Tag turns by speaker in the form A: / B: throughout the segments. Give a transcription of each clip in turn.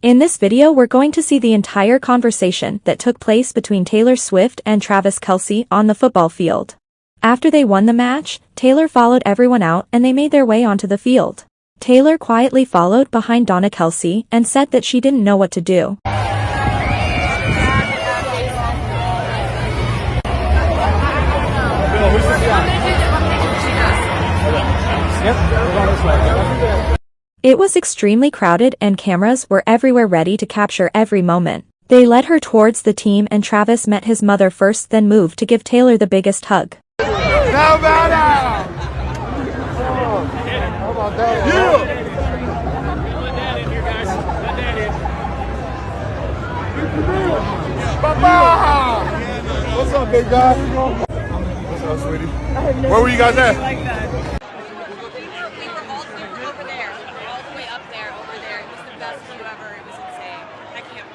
A: In this video we're going to see the entire conversation that took place between Taylor Swift and Travis Kelce on the football field. After they won the match, Taylor followed everyone out and they made their way onto the field. Taylor quietly followed behind Donna Kelce and said that she didn't know what to do. It was extremely crowded and cameras were everywhere ready to capture every moment. They led her towards the team and Travis met his mother first, then moved to give Taylor the biggest hug.
B: How about What's up, big guy? What's up, sweetie? Where were you guys at?
C: We were all over there, all the way up there, over there. It was the best view ever. It was insane. I can't.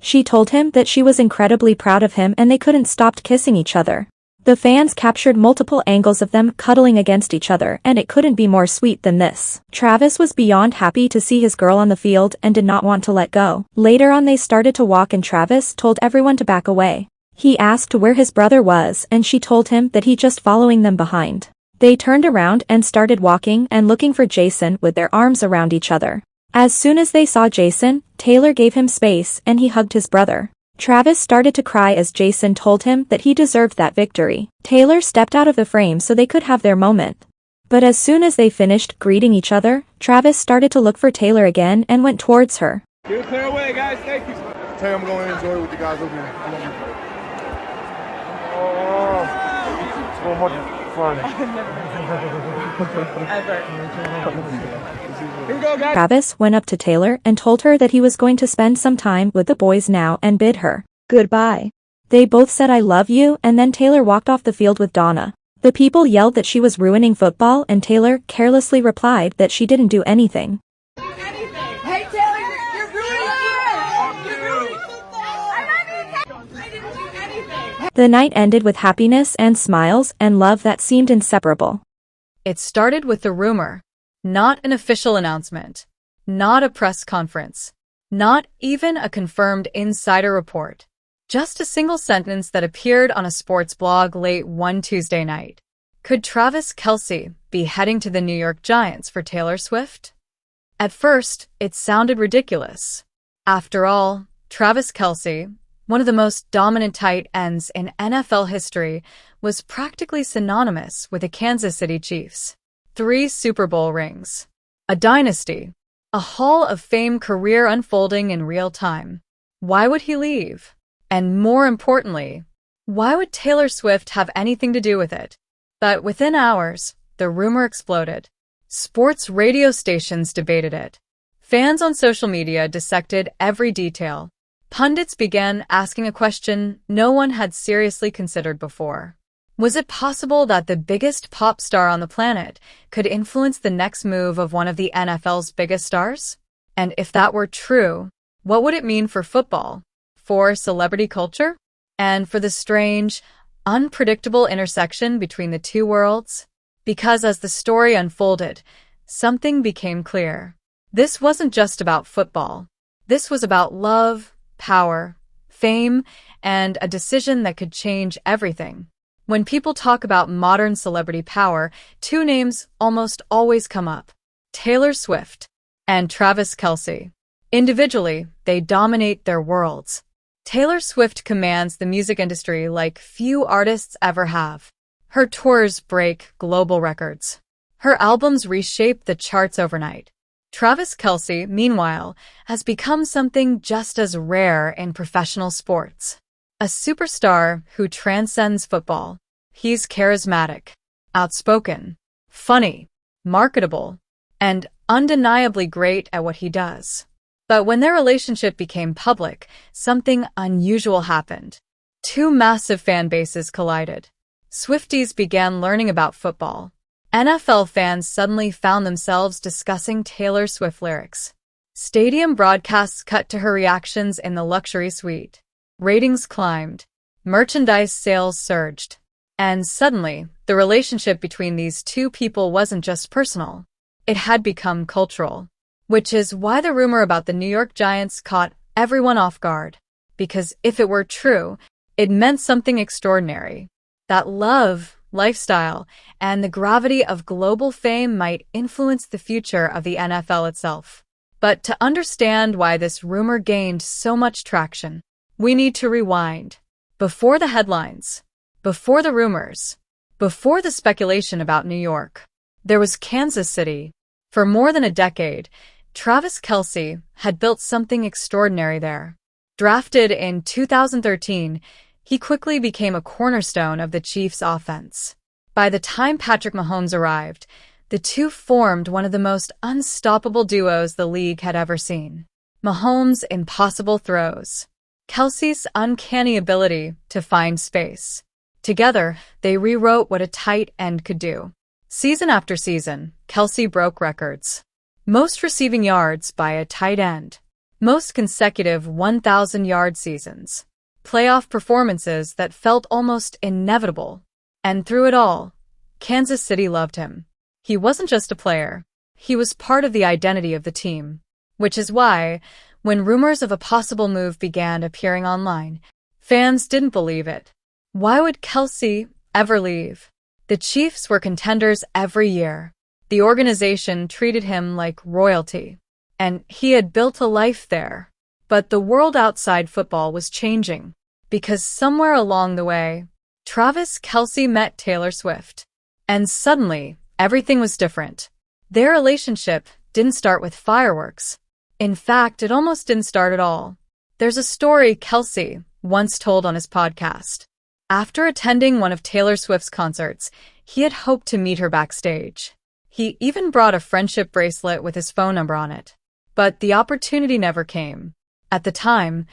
A: She told him that she was incredibly proud of him and they couldn't stop kissing each other. The fans captured multiple angles of them cuddling against each other and it couldn't be more sweet than this. Travis was beyond happy to see his girl on the field and did not want to let go. Later on they started to walk and Travis told everyone to back away. He asked where his brother was and she told him that he just following them behind. They turned around and started walking and looking for Jason with their arms around each other. As soon as they saw Jason, Taylor gave him space and he hugged his brother. Travis started to cry as Jason told him that he deserved that victory. Taylor stepped out of the frame so they could have their moment. But as soon as they finished greeting each other, Travis started to look for Taylor again and went towards her.
B: Get it clear away, guys. Thank you. Tell you I'm going to enjoy it with you guys over here. It's so much fun. Here we go, guys.
A: Travis went up to Taylor and told her that he was going to spend some time with the boys now and bid her goodbye. They both said I love you and then Taylor walked off the field with Donna. The people yelled that she was ruining football and Taylor carelessly replied that she didn't do anything.
C: Hey Taylor, you're ruining it! You're ruining football! I didn't do anything!
A: The night ended with happiness and smiles and love that seemed inseparable.
D: It started with the rumor, not an official announcement, not a press conference, not even a confirmed insider report, just a single sentence that appeared on a sports blog late one Tuesday night. Could Travis Kelce be heading to the New York Giants for Taylor Swift? At first, it sounded ridiculous. After all, Travis Kelce, one of the most dominant tight ends in NFL history, was practically synonymous with the Kansas City Chiefs. 3 Super Bowl rings, a dynasty, a Hall of Fame career unfolding in real time. Why would he leave? And more importantly, why would Taylor Swift have anything to do with it? But within hours, the rumor exploded. Sports radio stations debated it. Fans on social media dissected every detail. Pundits began asking a question no one had seriously considered before. Was it possible that the biggest pop star on the planet could influence the next move of one of the NFL's biggest stars? And if that were true, what would it mean for football, for celebrity culture, and for the strange, unpredictable intersection between the two worlds? Because as the story unfolded, something became clear. This wasn't just about football. This was about love, power, fame, and a decision that could change everything. When people talk about modern celebrity power, 2 names almost always come up: Taylor Swift and Travis Kelce. Individually, they dominate their worlds. Taylor Swift commands the music industry like few artists ever have. Her tours break global records. Her albums reshape the charts overnight. Travis Kelce, meanwhile, has become something just as rare in professional sports. A superstar who transcends football. He's charismatic, outspoken, funny, marketable, and undeniably great at what he does. But when their relationship became public, something unusual happened. 2 massive fan bases collided. Swifties began learning about football. NFL fans suddenly found themselves discussing Taylor Swift lyrics. Stadium broadcasts cut to her reactions in the luxury suite. Ratings climbed. Merchandise sales surged. And suddenly, the relationship between these 2 people wasn't just personal. It had become cultural. Which is why the rumor about the New York Giants caught everyone off guard. Because if it were true, it meant something extraordinary. That love, lifestyle, and the gravity of global fame might influence the future of the NFL itself. But to understand why this rumor gained so much traction, we need to rewind. Before the headlines, before the rumors, before the speculation about New York, there was Kansas City. For more than a decade, Travis Kelce had built something extraordinary there. Drafted in 2013, he quickly became a cornerstone of the Chiefs' offense. By the time Patrick Mahomes arrived, the two formed one of the most unstoppable duos the league had ever seen. Mahomes' impossible throws, Kelce's uncanny ability to find space. Together, they rewrote what a tight end could do. Season after season, Kelce broke records. Most receiving yards by a tight end. Most consecutive 1,000-yard seasons. Playoff performances that felt almost inevitable. And through it all, Kansas City loved him. He wasn't just a player. He was part of the identity of the team. Which is why, when rumors of a possible move began appearing online, fans didn't believe it. Why would Kelce ever leave? The Chiefs were contenders every year. The organization treated him like royalty. And he had built a life there. But the world outside football was changing. Because somewhere along the way, Travis Kelce met Taylor Swift. And suddenly, everything was different. Their relationship didn't start with fireworks. In fact, it almost didn't start at all. There's a story Kelce once told on his podcast. After attending one of Taylor Swift's concerts, he had hoped to meet her backstage. He even brought a friendship bracelet with his phone number on it. But the opportunity never came. At the time,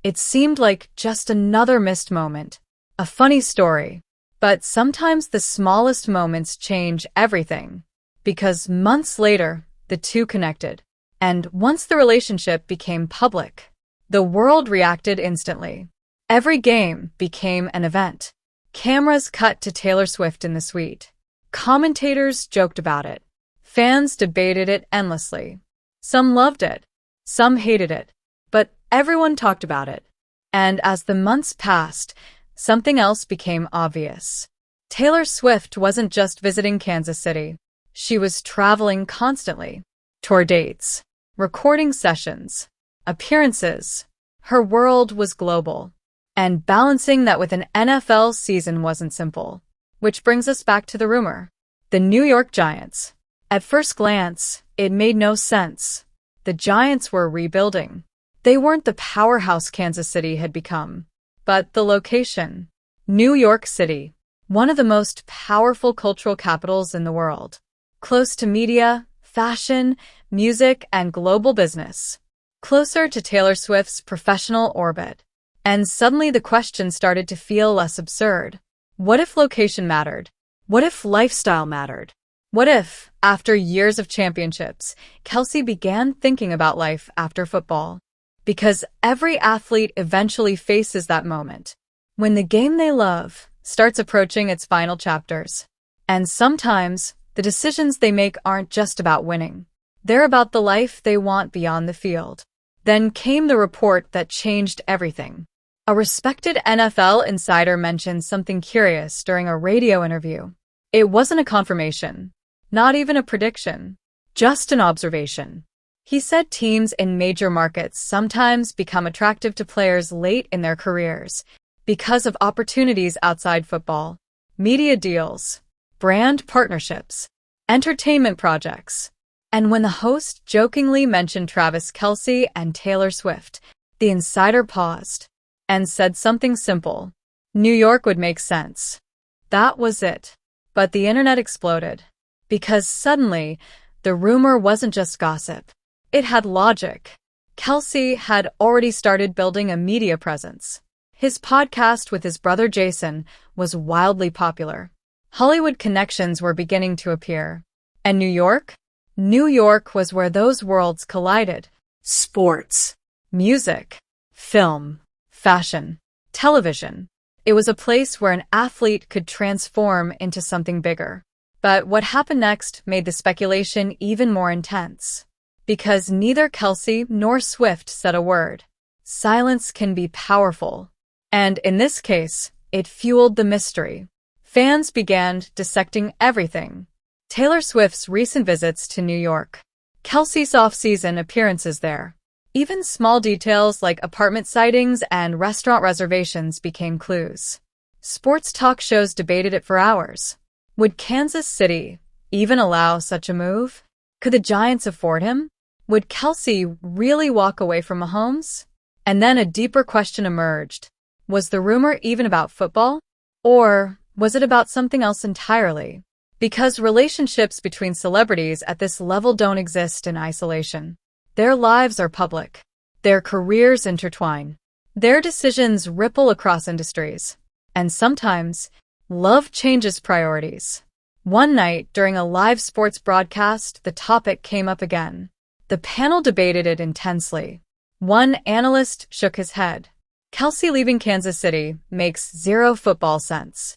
D: it seemed like just another missed moment. A funny story. But sometimes the smallest moments change everything. Because months later, the two connected. And once the relationship became public, the world reacted instantly. Every game became an event. Cameras cut to Taylor Swift in the suite. Commentators joked about it. Fans debated it endlessly. Some loved it. Some hated it. But everyone talked about it. And as the months passed, something else became obvious. Taylor Swift wasn't just visiting Kansas City. She was traveling constantly. Tour dates, recording sessions, appearances. Her world was global. And balancing that with an NFL season wasn't simple. Which brings us back to the rumor. The New York Giants. At first glance, it made no sense. The Giants were rebuilding. They weren't the powerhouse Kansas City had become. But the location. New York City. One of the most powerful cultural capitals in the world. Close to media, fashion, music, and global business. Closer to Taylor Swift's professional orbit. And suddenly the question started to feel less absurd. What if location mattered? What if lifestyle mattered? What if, after years of championships, Kelce began thinking about life after football? Because every athlete eventually faces that moment. When the game they love starts approaching its final chapters. And sometimes, the decisions they make aren't just about winning. They're about the life they want beyond the field. Then came the report that changed everything. A respected NFL insider mentioned something curious during a radio interview. It wasn't a confirmation, not even a prediction, just an observation. He said teams in major markets sometimes become attractive to players late in their careers because of opportunities outside football, media deals, brand partnerships, entertainment projects. And when the host jokingly mentioned Travis Kelce and Taylor Swift, the insider paused and said something simple. New York would make sense. That was it. But the internet exploded. Because suddenly, the rumor wasn't just gossip. It had logic. Kelce had already started building a media presence. His podcast with his brother Jason was wildly popular. Hollywood connections were beginning to appear. And New York? New York was where those worlds collided. Sports, music, film, fashion, television. It was a place where an athlete could transform into something bigger. But what happened next made the speculation even more intense. because neither Kelce nor Swift said a word. Silence can be powerful. And in this case, it fueled the mystery. Fans began dissecting everything. Taylor Swift's recent visits to New York, Kelce's off-season appearances there. Even small details like apartment sightings and restaurant reservations became clues. Sports talk shows debated it for hours. Would Kansas City even allow such a move? Could the Giants afford him? Would Kelce really walk away from Mahomes? And then a deeper question emerged. Was the rumor even about football? Or was it about something else entirely? Because relationships between celebrities at this level don't exist in isolation. Their lives are public. Their careers intertwine. Their decisions ripple across industries. And sometimes, love changes priorities. One night, during a live sports broadcast, the topic came up again. The panel debated it intensely. One analyst shook his head. Kelce leaving Kansas City makes zero football sense.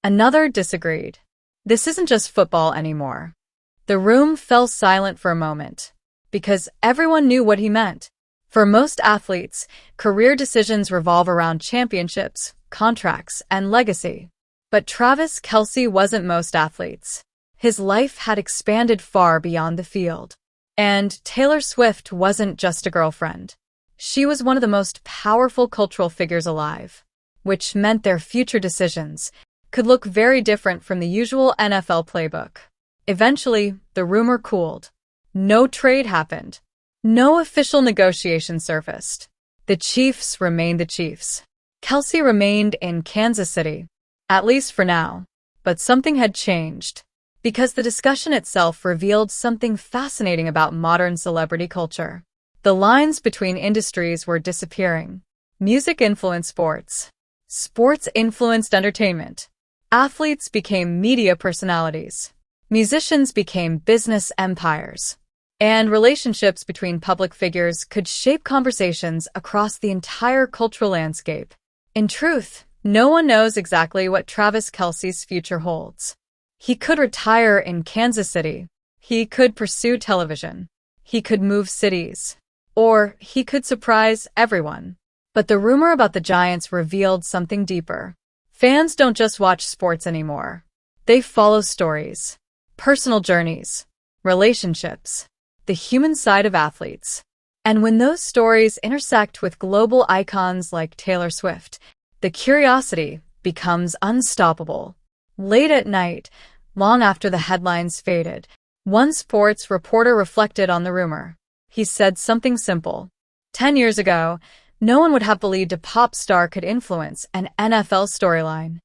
D: Another disagreed. This isn't just football anymore. The room fell silent for a moment, because everyone knew what he meant. For most athletes, career decisions revolve around championships, contracts, and legacy. But Travis Kelce wasn't most athletes. His life had expanded far beyond the field. And Taylor Swift wasn't just a girlfriend. She was one of the most powerful cultural figures alive, which meant their future decisions could look very different from the usual NFL playbook. Eventually, the rumor cooled. No trade happened. No official negotiation surfaced. The Chiefs remained the Chiefs. Kelce remained in Kansas City, at least for now. But something had changed, because the discussion itself revealed something fascinating about modern celebrity culture. The lines between industries were disappearing. Music influenced sports. Sports influenced entertainment. Athletes became media personalities. Musicians became business empires. And relationships between public figures could shape conversations across the entire cultural landscape. In truth, no one knows exactly what Travis Kelce's future holds. He could retire in Kansas City. He could pursue television. He could move cities. Or he could surprise everyone. But the rumor about the Giants revealed something deeper. Fans don't just watch sports anymore. They follow stories, personal journeys, relationships, the human side of athletes. And when those stories intersect with global icons like Taylor Swift, the curiosity becomes unstoppable. Late at night, long after the headlines faded, one sports reporter reflected on the rumor. He said something simple. 10 years ago, no one would have believed a pop star could influence an NFL storyline.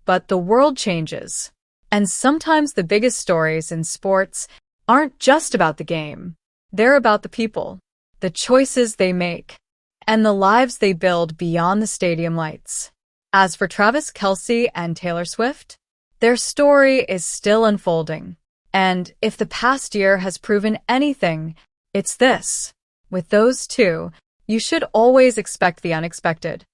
D: But the world changes. And sometimes the biggest stories in sports aren't just about the game. They're about the people, the choices they make, and the lives they build beyond the stadium lights. As for Travis Kelce and Taylor Swift, their story is still unfolding. And if the past year has proven anything, it's this. With those two, you should always expect the unexpected.